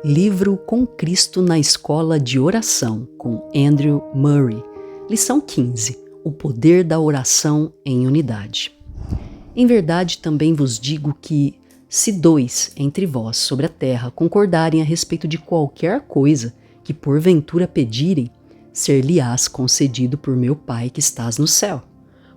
Livro Com Cristo na Escola de Oração, com Andrew Murray. Lição 15. O poder da oração em unidade. Em verdade também vos digo que, se dois entre vós sobre a terra concordarem a respeito de qualquer coisa que porventura pedirem, ser-lhe-ás concedido por meu Pai que estás no céu.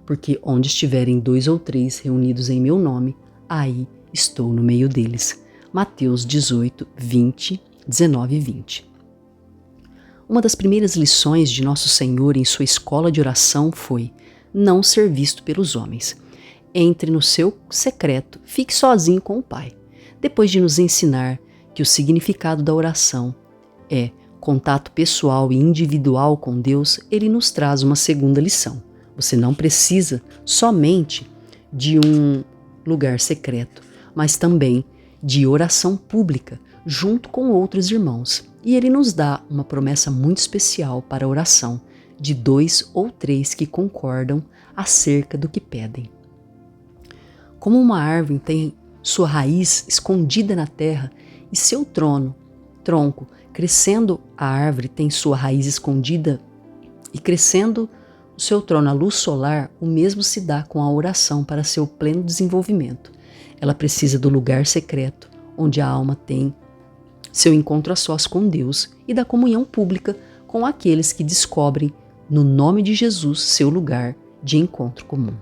Porque onde estiverem 2 ou 3 reunidos em meu nome, aí estou no meio deles. Mateus 18, 20, 19 e 20. Uma das primeiras lições de Nosso Senhor em sua escola de oração foi não ser visto pelos homens. Entre no seu secreto, fique sozinho com o Pai. Depois de nos ensinar que o significado da oração é contato pessoal e individual com Deus, ele nos traz uma segunda lição. Você não precisa somente de um lugar secreto, mas também de oração pública, junto com outros irmãos. E ele nos dá uma promessa muito especial para a oração, de 2 ou 3 que concordam acerca do que pedem. Como uma árvore tem sua raiz escondida na terra e seu tronco, crescendo a árvore tem sua raiz escondida e crescendo o seu trono à luz solar, o mesmo se dá com a oração para seu pleno desenvolvimento. Ela precisa do lugar secreto, onde a alma tem seu encontro a sós com Deus e da comunhão pública com aqueles que descobrem, no nome de Jesus, seu lugar de encontro comum.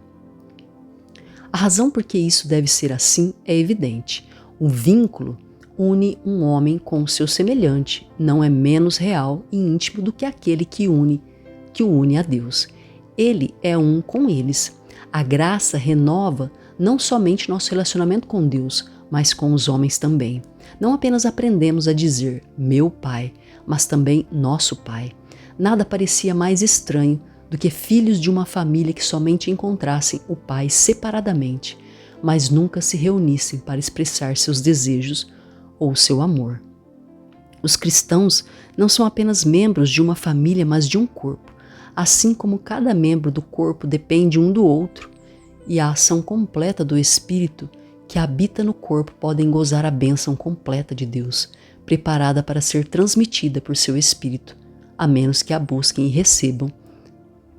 A razão por que isso deve ser assim é evidente. O vínculo une um homem com o seu semelhante, não é menos real e íntimo do que aquele que o une a Deus. Ele é um com eles. A graça renova não somente nosso relacionamento com Deus, mas com os homens também. Não apenas aprendemos a dizer meu Pai, mas também nosso Pai. Nada parecia mais estranho do que filhos de uma família que somente encontrassem o Pai separadamente, mas nunca se reunissem para expressar seus desejos ou seu amor. Os cristãos não são apenas membros de uma família, mas de um corpo. Assim como cada membro do corpo depende um do outro, e a ação completa do Espírito que habita no corpo podem gozar a bênção completa de Deus, preparada para ser transmitida por seu Espírito, a menos que a busquem e recebam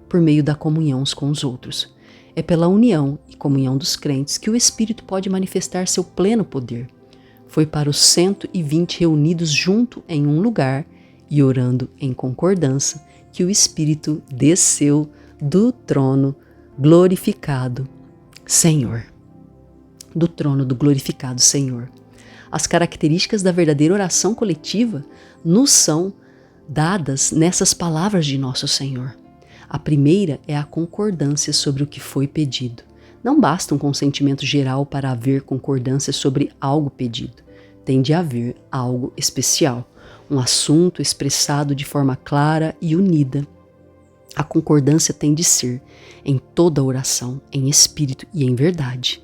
por meio da comunhão uns com os outros. É pela união e comunhão dos crentes que o Espírito pode manifestar seu pleno poder. Foi para os 120 reunidos junto em um lugar e orando em concordância que o Espírito desceu do trono glorificado Senhor. Do trono do glorificado Senhor. As características da verdadeira oração coletiva nos são dadas nessas palavras de nosso Senhor. A primeira é a concordância sobre o que foi pedido. Não basta um consentimento geral para haver concordância sobre algo pedido. Tem de haver algo especial, um assunto expressado de forma clara e unida. A concordância tem de ser em toda oração, em espírito e em verdade.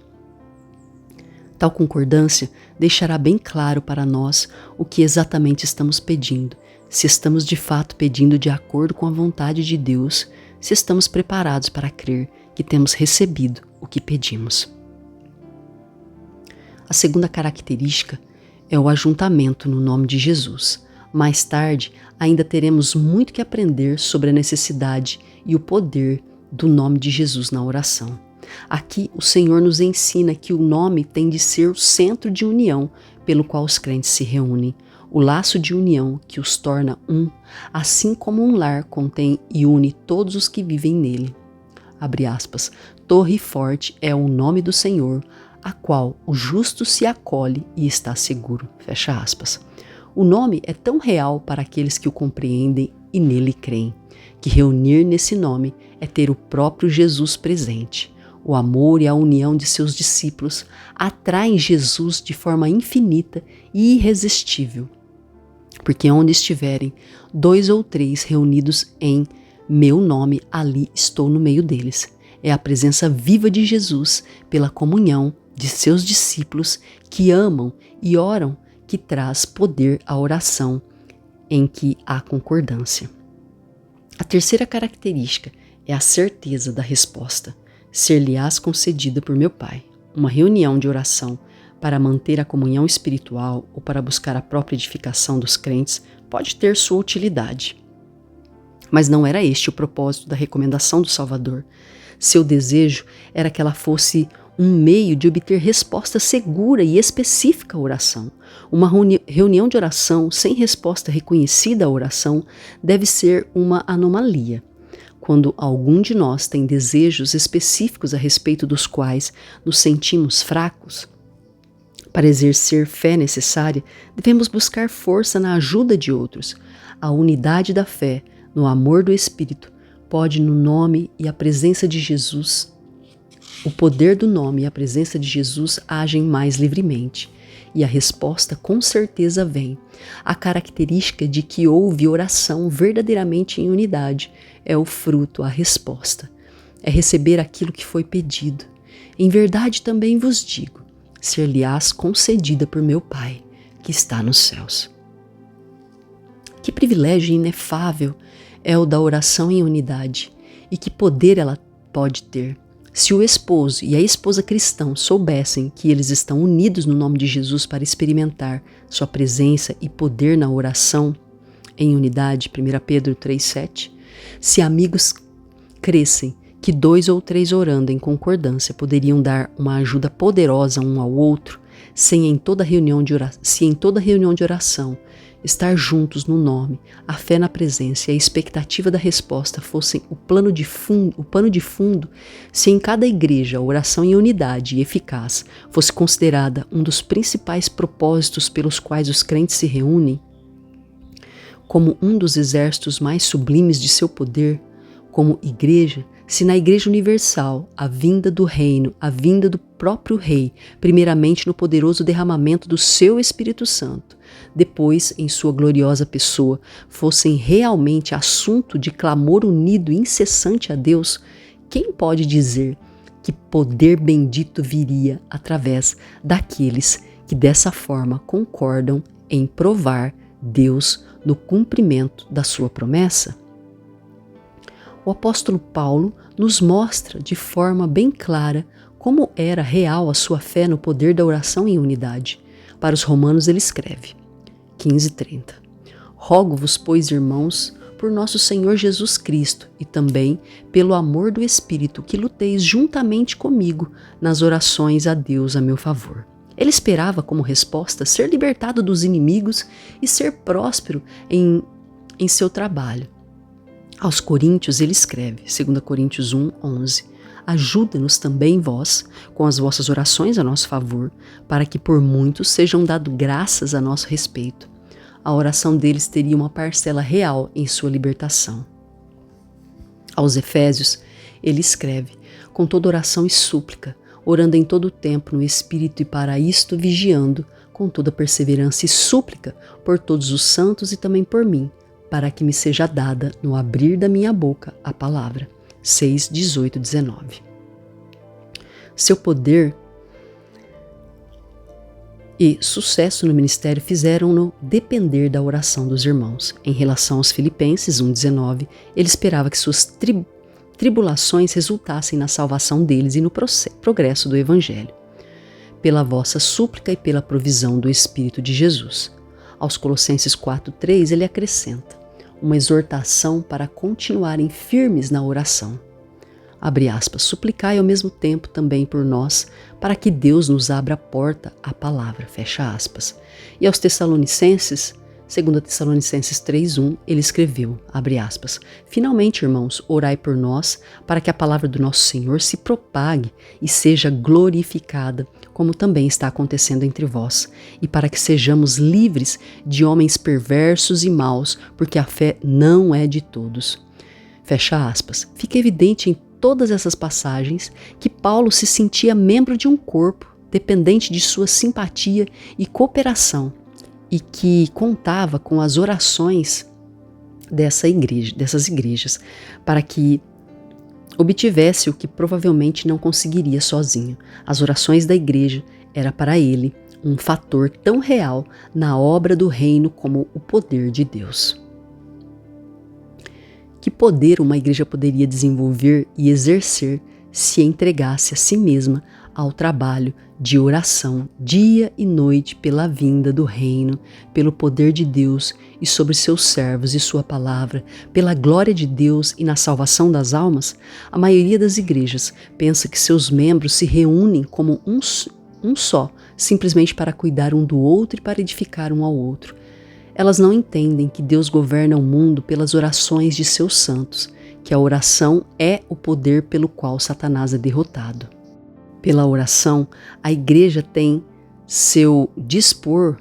Tal concordância deixará bem claro para nós o que exatamente estamos pedindo, se estamos de fato pedindo de acordo com a vontade de Deus, se estamos preparados para crer que temos recebido o que pedimos. A segunda característica é o ajuntamento no nome de Jesus. Mais tarde, ainda teremos muito que aprender sobre a necessidade e o poder do nome de Jesus na oração. Aqui, o Senhor nos ensina que o nome tem de ser o centro de união pelo qual os crentes se reúnem, o laço de união que os torna um, assim como um lar contém e une todos os que vivem nele. Abre aspas, torre forte é o nome do Senhor, a qual o justo se acolhe e está seguro. Fecha aspas. O nome é tão real para aqueles que o compreendem e nele creem, que reunir nesse nome é ter o próprio Jesus presente. O amor e a união de seus discípulos atraem Jesus de forma infinita e irresistível, porque onde estiverem 2 ou 3 reunidos em meu nome, ali estou no meio deles. É a presença viva de Jesus pela comunhão de seus discípulos que amam e oram que traz poder à oração em que há concordância. A terceira característica é a certeza da resposta. Ser-lhe-ás concedida por meu Pai. Uma reunião de oração para manter a comunhão espiritual ou para buscar a própria edificação dos crentes pode ter sua utilidade. Mas não era este o propósito da recomendação do Salvador. Seu desejo era que ela fosse um meio de obter resposta segura e específica à oração. Uma reunião de oração sem resposta reconhecida à oração deve ser uma anomalia. Quando algum de nós tem desejos específicos a respeito dos quais nos sentimos fracos, para exercer fé necessária, devemos buscar força na ajuda de outros. A unidade da fé, no amor do Espírito, pode no nome e a presença de Jesus. O poder do nome e a presença de Jesus agem mais livremente. E a resposta com certeza vem. A característica de que houve oração verdadeiramente em unidade é o fruto, a resposta. É receber aquilo que foi pedido. Em verdade também vos digo, ser-lhe-ás concedida por meu Pai, que está nos céus. Que privilégio inefável é o da oração em unidade, e que poder ela pode ter. Se o esposo e a esposa cristão soubessem que eles estão unidos no nome de Jesus para experimentar sua presença e poder na oração em unidade, 1 Pedro 3,7, se amigos crescem que 2 ou 3 orando em concordância poderiam dar uma ajuda poderosa um ao outro, se em toda reunião de oração estar juntos no nome, a fé na presença e a expectativa da resposta fossem o pano de fundo, se em cada igreja a oração em unidade e eficaz fosse considerada um dos principais propósitos pelos quais os crentes se reúnem, como um dos exércitos mais sublimes de seu poder, como igreja, se na Igreja Universal a vinda do reino, a vinda do próprio Rei, primeiramente no poderoso derramamento do seu Espírito Santo, depois em sua gloriosa pessoa, fossem realmente assunto de clamor unido e incessante a Deus, quem pode dizer que poder bendito viria através daqueles que dessa forma concordam em provar Deus no cumprimento da sua promessa? O apóstolo Paulo nos mostra de forma bem clara como era real a sua fé no poder da oração em unidade. Para os romanos ele escreve, 15:30, rogo-vos, pois, irmãos, por nosso Senhor Jesus Cristo e também pelo amor do Espírito, que luteis juntamente comigo nas orações a Deus a meu favor. Ele esperava como resposta ser libertado dos inimigos e ser próspero em seu trabalho. Aos Coríntios ele escreve, 2 Coríntios 1:11, ajuda-nos também vós, com as vossas orações a nosso favor, para que por muitos sejam dado graças a nosso respeito. A oração deles teria uma parcela real em sua libertação. Aos Efésios ele escreve, com toda oração e súplica, orando em todo o tempo no Espírito e para isto vigiando, com toda perseverança e súplica, por todos os santos e também por mim, para que me seja dada no abrir da minha boca a palavra. 6:18-19. Seu poder e sucesso no ministério fizeram-no depender da oração dos irmãos. Em relação aos Filipenses 1:19, ele esperava que suas tribulações resultassem na salvação deles e no progresso do Evangelho, pela vossa súplica e pela provisão do Espírito de Jesus. Aos Colossenses 4:3 ele acrescenta, uma exortação para continuarem firmes na oração. Abre aspas, suplicai ao mesmo tempo também por nós, para que Deus nos abra a porta à palavra, fecha aspas. E aos Tessalonicenses, 2 Tessalonicenses 3:1, ele escreveu, abre aspas, finalmente, irmãos, orai por nós, para que a palavra do nosso Senhor se propague e seja glorificada, como também está acontecendo entre vós, e para que sejamos livres de homens perversos e maus, porque a fé não é de todos. Fecha aspas. Fica evidente em todas essas passagens que Paulo se sentia membro de um corpo, dependente de sua simpatia e cooperação, e que contava com as orações dessas igrejas, para que obtivesse o que provavelmente não conseguiria sozinho. As orações da igreja era para ele um fator tão real na obra do reino como o poder de Deus. Que poder uma igreja poderia desenvolver e exercer se entregasse a si mesma ao trabalho de oração dia e noite pela vinda do reino, pelo poder de Deus e sobre seus servos e sua palavra, pela glória de Deus e na salvação das almas, a maioria das igrejas pensa que seus membros se reúnem como um só, simplesmente para cuidar um do outro e para edificar um ao outro. Elas não entendem que Deus governa o mundo pelas orações de seus santos, que a oração é o poder pelo qual Satanás é derrotado. Pela oração, a igreja tem seu dispor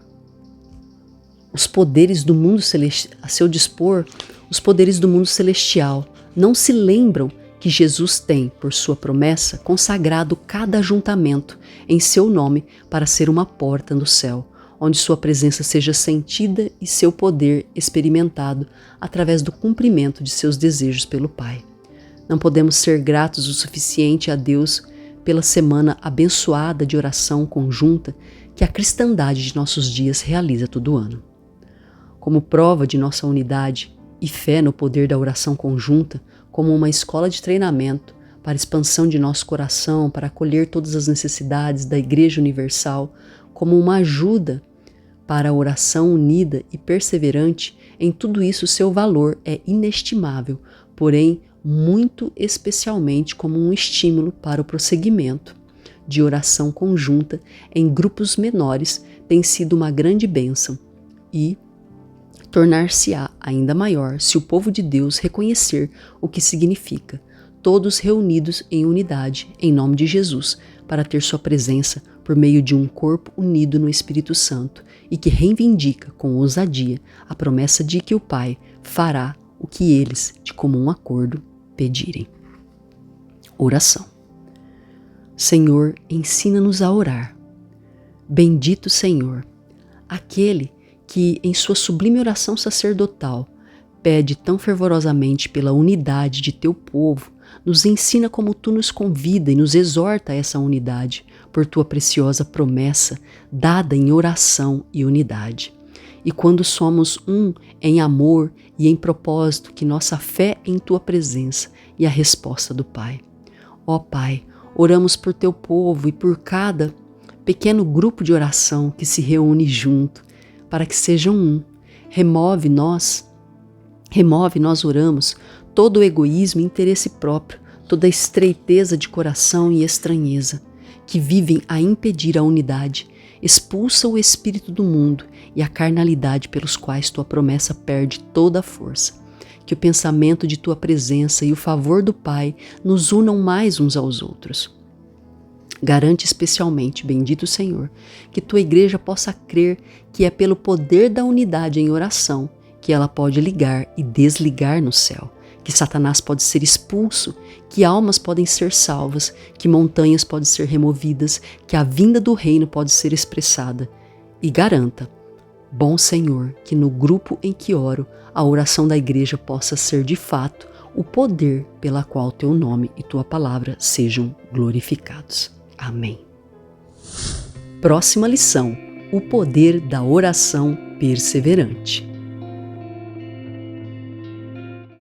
os poderes do mundo celestial, a seu dispor os poderes do mundo celestial. Não se lembram que Jesus tem, por sua promessa, consagrado cada ajuntamento em seu nome para ser uma porta no céu, onde sua presença seja sentida e seu poder experimentado através do cumprimento de seus desejos pelo Pai. Não podemos ser gratos o suficiente a Deus pela semana abençoada de oração conjunta que a cristandade de nossos dias realiza todo ano. Como prova de nossa unidade e fé no poder da oração conjunta, como uma escola de treinamento para a expansão de nosso coração, para acolher todas as necessidades da Igreja Universal, como uma ajuda para a oração unida e perseverante, em tudo isso seu valor é inestimável, porém muito especialmente como um estímulo para o prosseguimento de oração conjunta em grupos menores tem sido uma grande bênção e tornar-se-á ainda maior se o povo de Deus reconhecer o que significa, todos reunidos em unidade em nome de Jesus, para ter sua presença por meio de um corpo unido no Espírito Santo e que reivindica com ousadia a promessa de que o Pai fará o que eles, de comum acordo, pedirem. Oração. Senhor, ensina-nos a orar. Bendito Senhor, aquele que, em sua sublime oração sacerdotal, pede tão fervorosamente pela unidade de teu povo, nos ensina como tu nos convida e nos exorta a essa unidade, por tua preciosa promessa, dada em oração e unidade. E quando somos um em amor e em propósito, que nossa fé em tua presença e a resposta do Pai. Ó Pai, oramos por teu povo e por cada pequeno grupo de oração que se reúne junto, para que sejam um. Remove, nós oramos, todo o egoísmo e interesse próprio, toda a estreiteza de coração e estranheza, que vivem a impedir a unidade, expulsa o espírito do mundo e a carnalidade pelos quais tua promessa perde toda a força. Que o pensamento de tua presença e o favor do Pai nos unam mais uns aos outros. Garante especialmente, bendito Senhor, que tua igreja possa crer que é pelo poder da unidade em oração que ela pode ligar e desligar no céu, que Satanás pode ser expulso, que almas podem ser salvas, que montanhas podem ser removidas, que a vinda do reino pode ser expressada. E garanta, bom Senhor, que no grupo em que oro, a oração da igreja possa ser de fato o poder pela qual teu nome e tua palavra sejam glorificados. Amém. Próxima lição: o poder da oração perseverante.